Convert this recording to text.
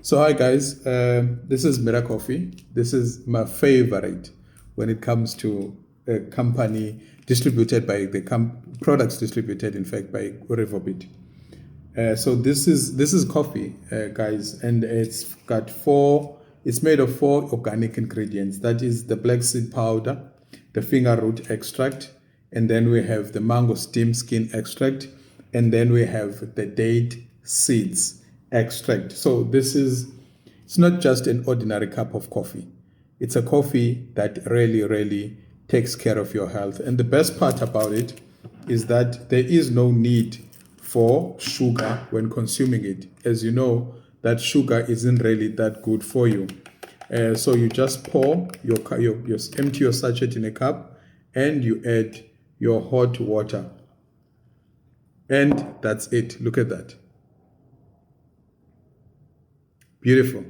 So hi guys, this is Mira Coffee. This is my favorite when it comes to a company distributed by the products distributed, in fact, by Revobit. So this is coffee, guys, and it's got four. It's made of four organic ingredients. That is the black seed powder, the finger root extract, and then we have the mango steam skin extract, and then we have the date seeds extract. So it's not just an ordinary cup of coffee. It's a coffee that really takes care of your health. And the best part about it is that there is no need for sugar when consuming it. As you know, that sugar isn't really that good for you. So you just pour your empty your sachet in a cup, and you add your hot water, and that's it. Look at that, beautiful.